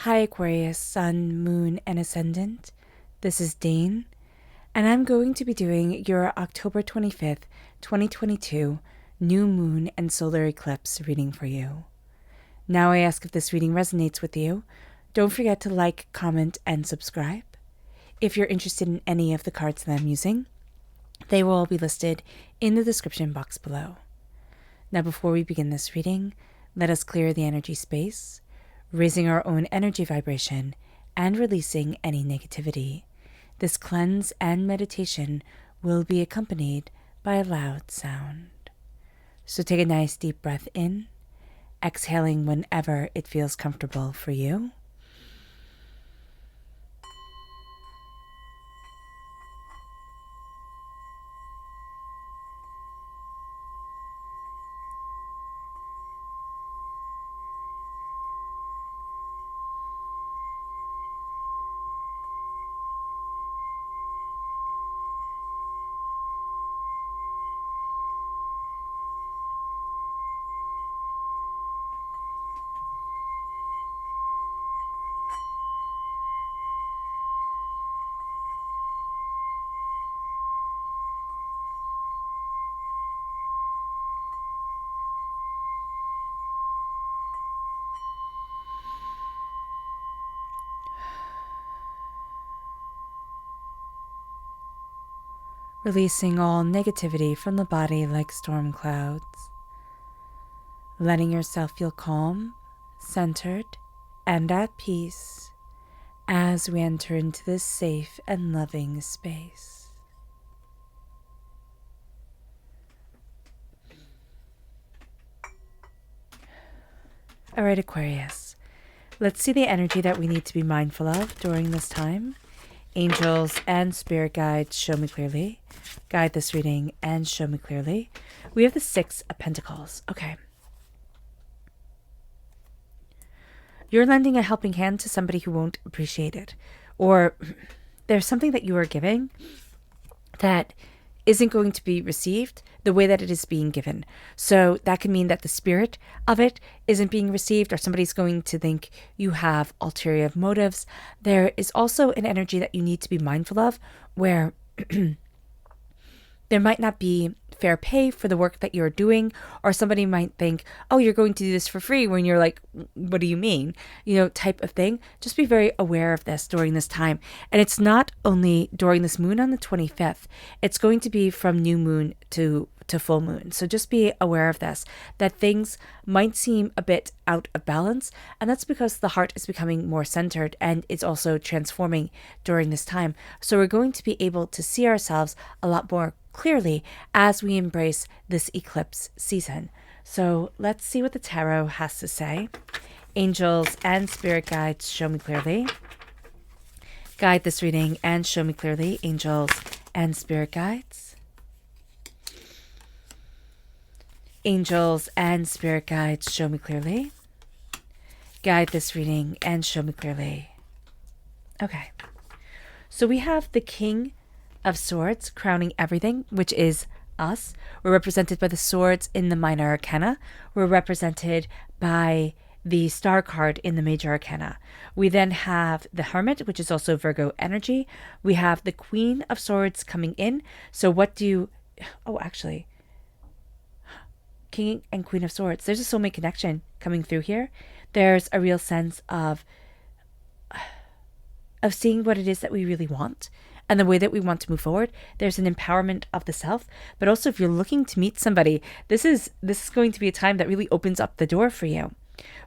Hi Aquarius, Sun, Moon, and Ascendant. This is Dane, and I'm going to be doing your October 25th, 2022 New Moon and Solar Eclipse reading for you. Now I ask if this reading resonates with you. Don't forget to like, comment, and subscribe. If you're interested in any of the cards that I'm using, they will all be listed in the description box below. Now before we begin this reading, let us clear the energy space, raising our own energy vibration and releasing any negativity. This cleanse and meditation will be accompanied by a loud sound. So take a nice deep breath in, exhaling whenever it feels comfortable for you. Releasing all negativity from the body like storm clouds. Letting yourself feel calm, centered, and at peace as we enter into this safe and loving space. All right, Aquarius, let's see the energy that we need to be mindful of during this time. Angels and spirit guides, show me clearly. Guide this reading and show me clearly. We have the Six of Pentacles. Okay. You're lending a helping hand to somebody who won't appreciate it. Or there's something that you are giving that isn't going to be received the way that it is being given. So that can mean that the spirit of it isn't being received, or somebody's going to think you have ulterior motives. There is also an energy that you need to be mindful of where there might not be fair pay for the work that you're doing, or somebody might think, oh, you're going to do this for free, when you're like, what do you mean? Type of thing. Just be very aware of this during this time. And it's not only during this moon on the 25th, it's going to be from new moon to full moon. So just be aware of this, that things might seem a bit out of balance. And that's because the heart is becoming more centered and it's also transforming during this time. So we're going to be able to see ourselves a lot more clearly as we embrace this eclipse season. So let's see what the tarot has to say. Angels and spirit guides, show me clearly. Guide this reading and show me clearly. Angels and spirit guides. Angels and spirit guides, show me clearly. Guide this reading and show me clearly. Okay. So we have the King of Swords crowning everything, which is us. We're represented by the swords in the minor arcana. We're represented by the star card in the major arcana. We then have the hermit, which is also Virgo energy. We have the Queen of Swords coming in. So what do you... Oh, actually... King and Queen of Swords. There's a soulmate connection coming through here. There's a real sense of seeing what it is that we really want and the way that we want to move forward. There's an empowerment of the self, but also if you're looking to meet somebody, this is going to be a time that really opens up the door for you.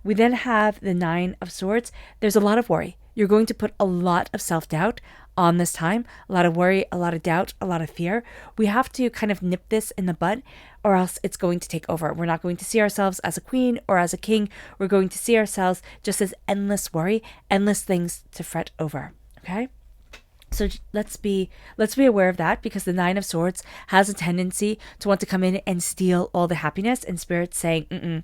We then have the Nine of Swords. There's a lot of worry. You're going to put a lot of self-doubt on this time, a lot of worry, a lot of doubt, a lot of fear. We have to kind of nip this in the bud, or else it's going to take over. We're not going to see ourselves as a queen or as a king. We're going to see ourselves just as endless worry, endless things to fret over. Okay? So let's be aware of that, because the Nine of Swords has a tendency to want to come in and steal all the happiness, and Spirit's saying,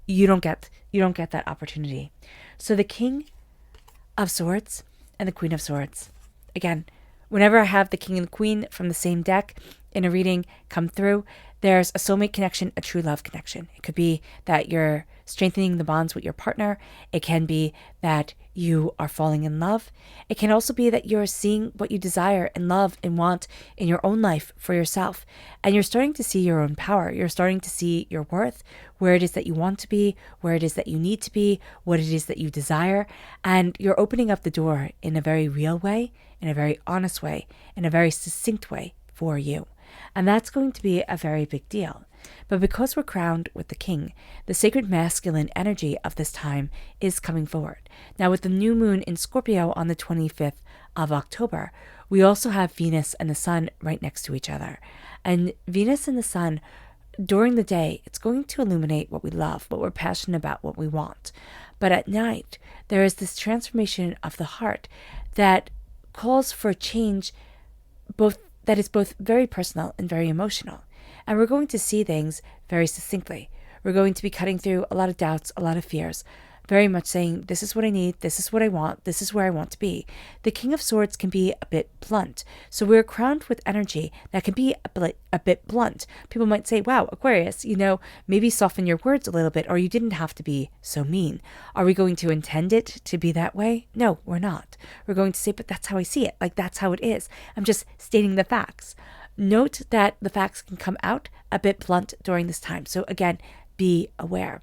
you don't get that opportunity. So the King of Swords and the Queen of Swords. Again, whenever I have the King and the Queen from the same deck in a reading come through, There's a soulmate connection, a true love connection. It could be that you're strengthening the bonds with your partner. It can be that you are falling in love. It can also be that you're seeing what you desire and love and want in your own life for yourself. And you're starting to see your own power. You're starting to see your worth, where it is that you want to be, where it is that you need to be, what it is that you desire. And you're opening up the door in a very real way, in a very honest way, in a very succinct way for you. And that's going to be a very big deal. But because we're crowned with the king, the sacred masculine energy of this time is coming forward. Now, with the new moon in Scorpio on the 25th of October, we also have Venus and the sun right next to each other. And Venus and the sun, during the day, it's going to illuminate what we love, what we're passionate about, what we want. But at night, there is this transformation of the heart that calls for a change that is both very personal and very emotional. And we're going to see things very succinctly. We're going to be cutting through a lot of doubts, a lot of fears, very much saying, this is what I need, this is what I want, this is where I want to be. The King of Swords can be a bit blunt. So we're crowned with energy that can be a bit blunt. People might say, wow, Aquarius, maybe soften your words a little bit, or you didn't have to be so mean. Are we going to intend it to be that way? No, we're not. We're going to say, but that's how I see it. Like, that's how it is. I'm just stating the facts. Note that the facts can come out a bit blunt during this time. So again, be aware.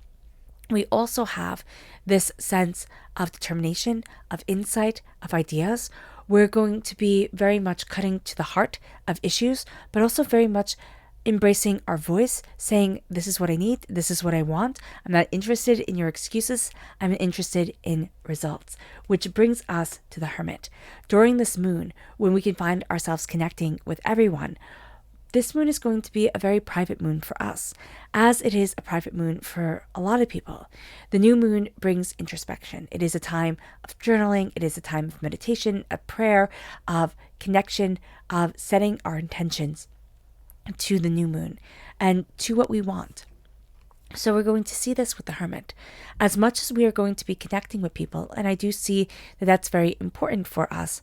We also have this sense of determination, of insight, of ideas. We're going to be very much cutting to the heart of issues, but also very much embracing our voice, saying, this is what I need, this is what I want. I'm not interested in your excuses. I'm interested in results, which brings us to the hermit. During this moon, when we can find ourselves connecting with everyone, this moon is going to be a very private moon for us, as it is a private moon for a lot of people. The new moon brings introspection. It is a time of journaling. It is a time of meditation, of prayer, of connection, of setting our intentions to the new moon and to what we want. So we're going to see this with the hermit. As much as we are going to be connecting with people, and I do see that that's very important for us,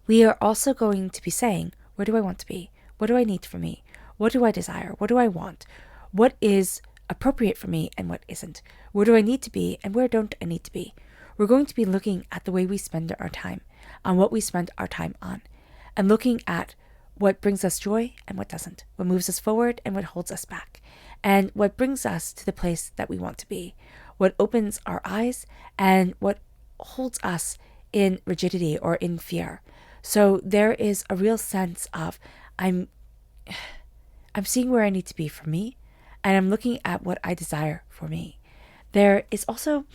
we are also going to be saying, where do I want to be? What do I need for me? What do I desire? What do I want? What is appropriate for me and what isn't? Where do I need to be and where don't I need to be? We're going to be looking at the way we spend our time, on what we spend our time on, and looking at what brings us joy and what doesn't, what moves us forward and what holds us back, and what brings us to the place that we want to be, what opens our eyes and what holds us in rigidity or in fear. So there is a real sense of I'm seeing where I need to be for me, and I'm looking at what I desire for me. There is also,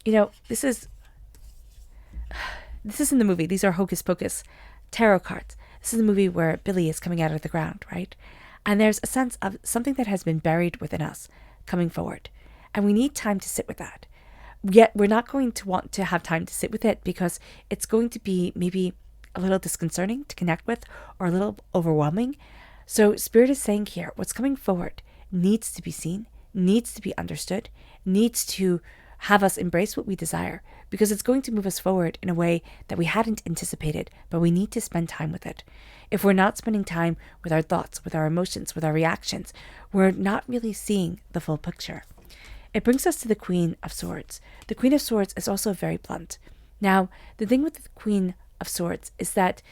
this is in the movie. These are Hocus Pocus tarot cards. This is the movie where Billy is coming out of the ground, right? And there's a sense of something that has been buried within us coming forward. And we need time to sit with that. Yet we're not going to want to have time to sit with it because it's going to be maybe a little disconcerting to connect with or a little overwhelming. So Spirit is saying here, what's coming forward needs to be seen, needs to be understood, needs to have us embrace what we desire, because it's going to move us forward in a way that we hadn't anticipated, but we need to spend time with it. If we're not spending time with our thoughts, with our emotions, with our reactions, we're not really seeing the full picture. It brings us to the Queen of Swords. The Queen of Swords is also very blunt. Now, the thing with the Queen of Swords is that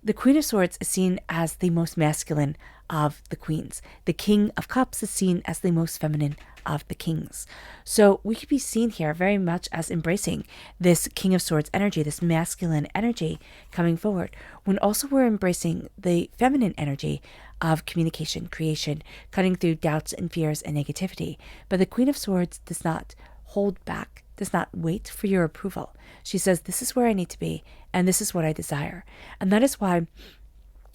the Queen of Swords is seen as the most masculine of the queens. The King of Cups is seen as the most feminine of the kings. So we could be seen here very much as embracing this King of Swords energy, this masculine energy coming forward, when also we're embracing the feminine energy of communication, creation, cutting through doubts and fears and negativity. But the Queen of Swords does not hold back, does not wait for your approval. She says, this is where I need to be, and this is what I desire. And that is why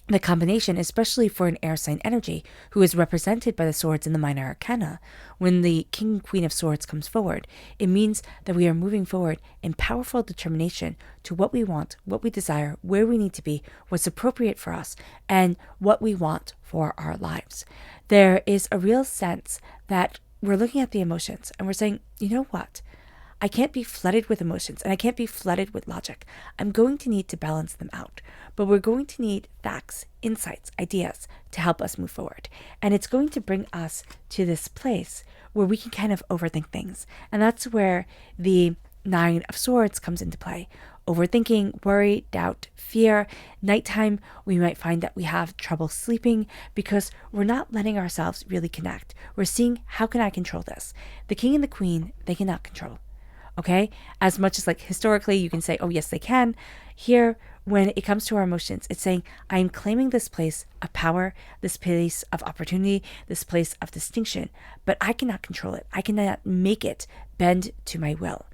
the combination, especially for an air sign energy, who is represented by the swords in the minor arcana, when the King Queen of Swords comes forward, it means that we are moving forward in powerful determination to what we want, what we desire, where we need to be, what's appropriate for us, and what we want for our lives. There is a real sense that we're looking at the emotions and we're saying, you know what? I can't be flooded with emotions and I can't be flooded with logic. I'm going to need to balance them out, but we're going to need facts, insights, ideas to help us move forward. And it's going to bring us to this place where we can kind of overthink things. And that's where the Nine of Swords comes into play. Overthinking, worry, doubt, fear. Nighttime, we might find that we have trouble sleeping because we're not letting ourselves really connect. We're seeing, how can I control this? The king and the queen, they cannot control. Okay? As much as like historically you can say, oh yes, they can. Here, when it comes to our emotions, it's saying, I am claiming this place of power, this place of opportunity, this place of distinction, but I cannot control it. I cannot make it bend to my will.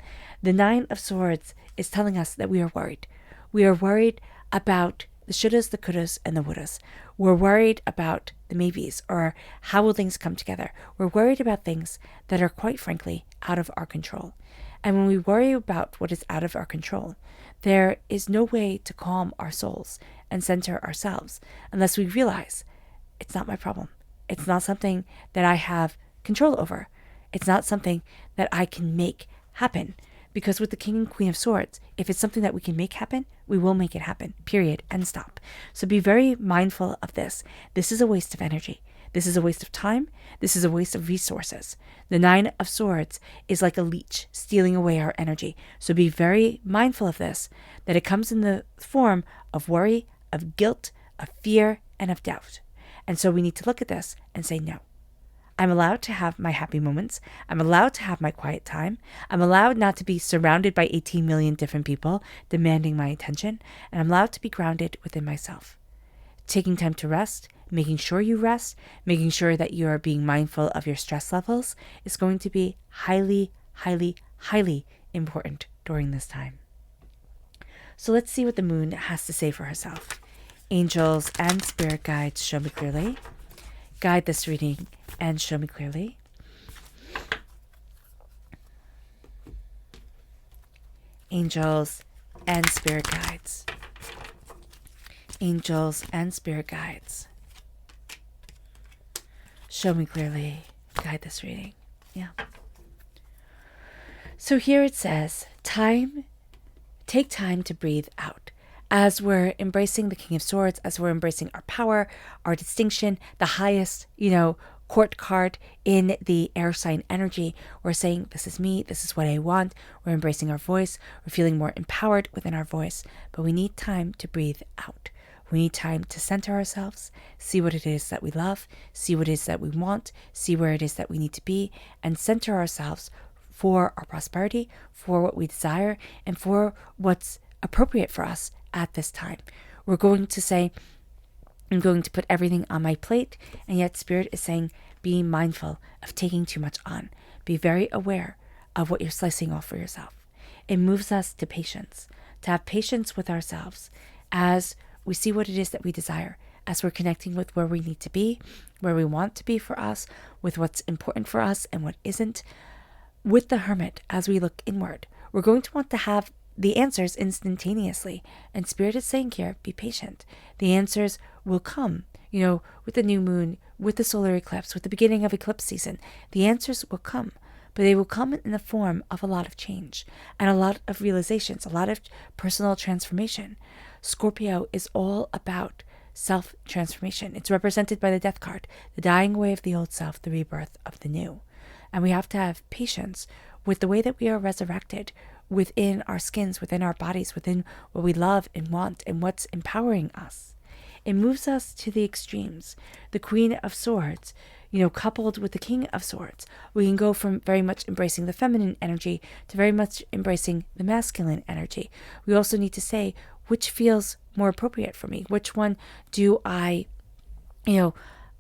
The Nine of Swords is telling us that we are worried. We are worried about the shouldas, the couldas, and the wouldas. We're worried about the maybes, or how will things come together. We're worried about things that are quite frankly out of our control. And when we worry about what is out of our control, there is no way to calm our souls and center ourselves unless we realize it's not my problem. It's not something that I have control over. It's not something that I can make happen. Because with the King and Queen of Swords, if it's something that we can make happen, we will make it happen, period, and stop. So be very mindful of this. This is a waste of energy. This is a waste of time. This is a waste of resources. The Nine of Swords is like a leech stealing away our energy. So be very mindful of this, that it comes in the form of worry, of guilt, of fear, and of doubt. And so we need to look at this and say no. I'm allowed to have my happy moments. I'm allowed to have my quiet time. I'm allowed not to be surrounded by 18 million different people demanding my attention. And I'm allowed to be grounded within myself. Taking time to rest, making sure you rest, making sure that you are being mindful of your stress levels is going to be highly, highly, highly important during this time. So let's see what the moon has to say for herself. Angels and spirit guides, show me clearly. Guide this reading and show me clearly. Angels and spirit guides. Angels and spirit guides. Show me clearly. Guide this reading. Yeah. So here it says, take time to breathe out. As we're embracing the King of Swords, as we're embracing our power, our distinction, the highest, court card in the air sign energy, we're saying, this is me, this is what I want. We're embracing our voice. We're feeling more empowered within our voice, but we need time to breathe out. We need time to center ourselves, see what it is that we love, see what it is that we want, see where it is that we need to be, and center ourselves for our prosperity, for what we desire, and for what's appropriate for us at this time. We're going to say, I'm going to put everything on my plate, and yet Spirit is saying, be mindful of taking too much on. Be very aware of what you're slicing off for yourself. It moves us to patience, to have patience with ourselves as we see what it is that we desire, as we're connecting with where we need to be, where we want to be for us, with what's important for us and what isn't. With the Hermit, as we look inward, we're going to want to have the answers instantaneously. And Spirit is saying here, be patient. The answers will come, with the new moon, with the solar eclipse, with the beginning of eclipse season. The answers will come, but they will come in the form of a lot of change and a lot of realizations, a lot of personal transformation. Scorpio is all about self-transformation. It's represented by the Death card, the dying away of the old self, the rebirth of the new. And we have to have patience with the way that we are resurrected within our skins, within our bodies, within what we love and want and what's empowering us. It moves us to the extremes. The Queen of Swords, coupled with the King of Swords, we can go from very much embracing the feminine energy to very much embracing the masculine energy. We also need to say, which feels more appropriate for me? Which one do I,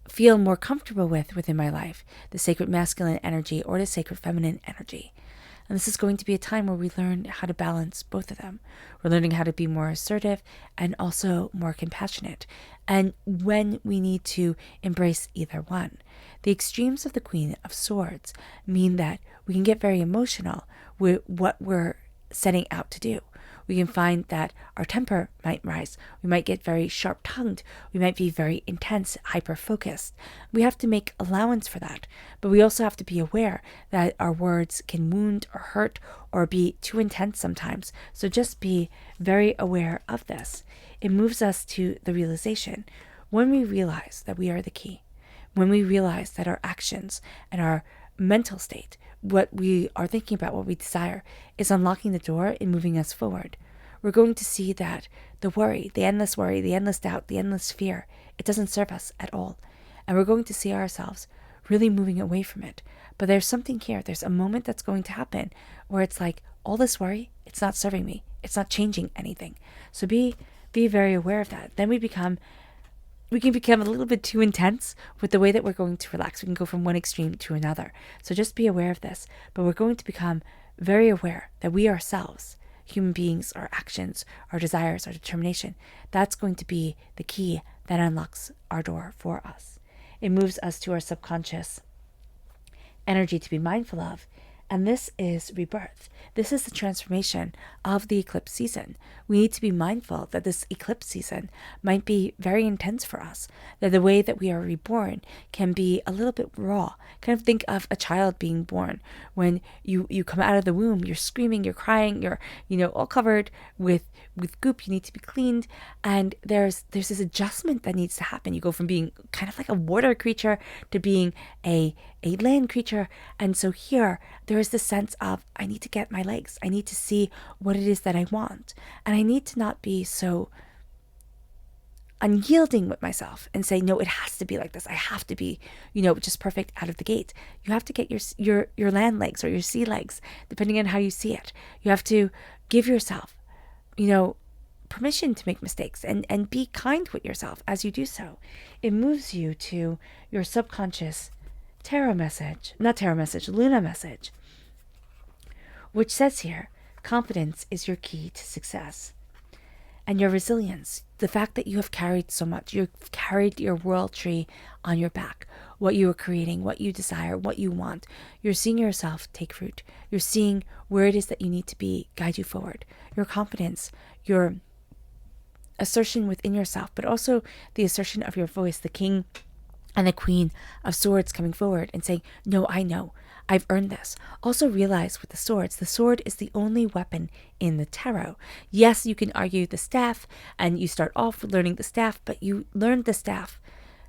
feel more comfortable with within my life? The sacred masculine energy or the sacred feminine energy? And this is going to be a time where we learn how to balance both of them. We're learning how to be more assertive and also more compassionate, and when we need to embrace either one. The extremes of the Queen of Swords mean that we can get very emotional with what we're setting out to do. We can find that our temper might rise. We might get very sharp-tongued. We might be very intense, hyper-focused. We have to make allowance for that. But we also have to be aware that our words can wound or hurt or be too intense sometimes. So just be very aware of this. It moves us to the realization. When we realize that we are the key, when we realize that our actions and our mental state, what we are thinking about, what we desire, is unlocking the door and moving us forward, we're going to see that the worry, the endless doubt, the endless fear, it doesn't serve us at all. And we're going to see ourselves really moving away from it. But there's something here. There's a moment that's going to happen where it's like, all this worry, it's not serving me. It's not changing anything. So be very aware of that. Then we can become a little bit too intense with the way that we're going to relax. We can go from one extreme to another. So just be aware of this. But we're going to become very aware that we ourselves, human beings, our actions, our desires, our determination, that's going to be the key that unlocks our door for us. It moves us to our subconscious energy to be mindful of. And this is rebirth. This is the transformation of the eclipse season. We need to be mindful that this eclipse season might be very intense for us, that the way that we are reborn can be a little bit raw. Kind of think of a child being born. When you come out of the womb, you're screaming, you're crying, you're all covered with goop, you need to be cleaned, and there's this adjustment that needs to happen. You go from being kind of like a water creature to being a land creature. And so here there is this sense of, I need to get my legs. I need to see what it is that I want. And I need to not be so unyielding with myself and say, no, it has to be like this. I have to be, just perfect out of the gate. You have to get your land legs or your sea legs, depending on how you see it. You have to give yourself, permission to make mistakes and be kind with yourself as you do so. It moves you to your subconscious Luna message, which says here, confidence is your key to success. And your resilience, the fact that you have carried so much, you've carried your world tree on your back, what you are creating, what you desire, what you want. You're seeing yourself take root. You're seeing where it is that you need to be, guide you forward. Your confidence, your assertion within yourself, but also the assertion of your voice, the king and the queen of swords coming forward and saying, no, I know, I've earned this. Also realize with the sword is the only weapon in the tarot. Yes, you can argue the staff, and you start off learning the staff, but you learn the staff,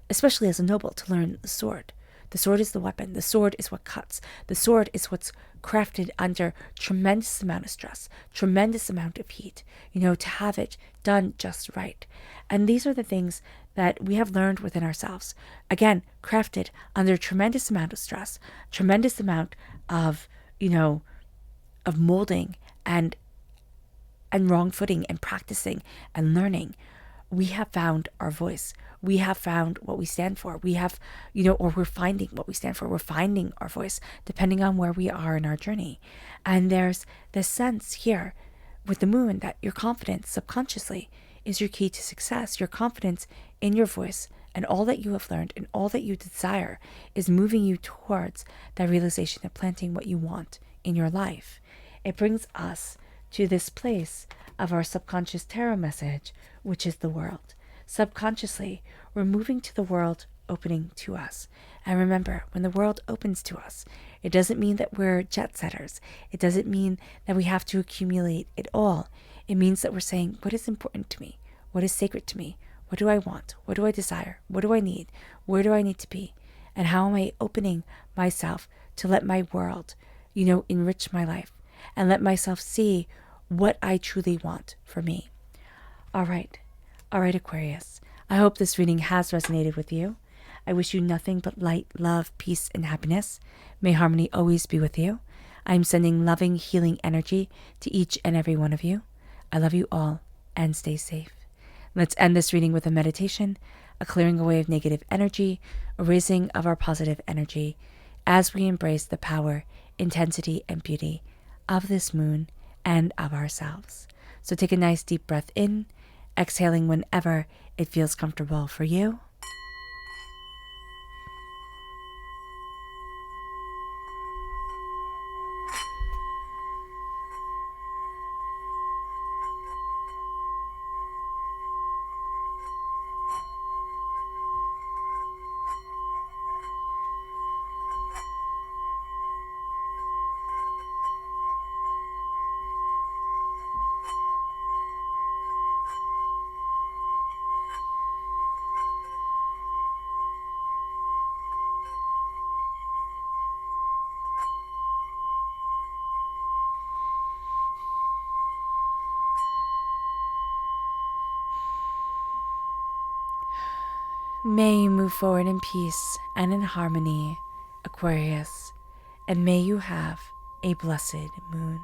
especially as a noble, to learn the sword. The sword is the weapon. The sword is what cuts. The sword is what's crafted under tremendous amount of stress, tremendous amount of heat, to have it done just right. And these are the things that we have learned within ourselves. Again, crafted under tremendous amount of stress, tremendous amount of, of molding and wrong footing and practicing and learning. We have found our voice. We have found what we stand for. We have, or we're finding what we stand for. We're finding our voice depending on where we are in our journey. And there's this sense here with the moon that your confidence subconsciously is your key to success. Your confidence in your voice and all that you have learned and all that you desire is moving you towards that realization of planting what you want in your life. It brings us to this place of our subconscious tarot message, which is the world. Subconsciously, we're moving to the world opening to us. And remember, when the world opens to us, it doesn't mean that we're jet setters. It doesn't mean that we have to accumulate it all. It means that we're saying, what is important to me? What is sacred to me? What do I want? What do I desire? What do I need? Where do I need to be? And how am I opening myself to let my world, enrich my life and let myself see what I truly want for me? All right, Aquarius. I hope this reading has resonated with you. I wish you nothing but light, love, peace, and happiness. May harmony always be with you. I'm sending loving, healing energy to each and every one of you. I love you all, and stay safe. Let's end this reading with a meditation, a clearing away of negative energy, a raising of our positive energy as we embrace the power, intensity, and beauty of this moon and of ourselves. So take a nice deep breath in, exhaling whenever it feels comfortable for you. May you move forward in peace and in harmony, Aquarius, and may you have a blessed moon.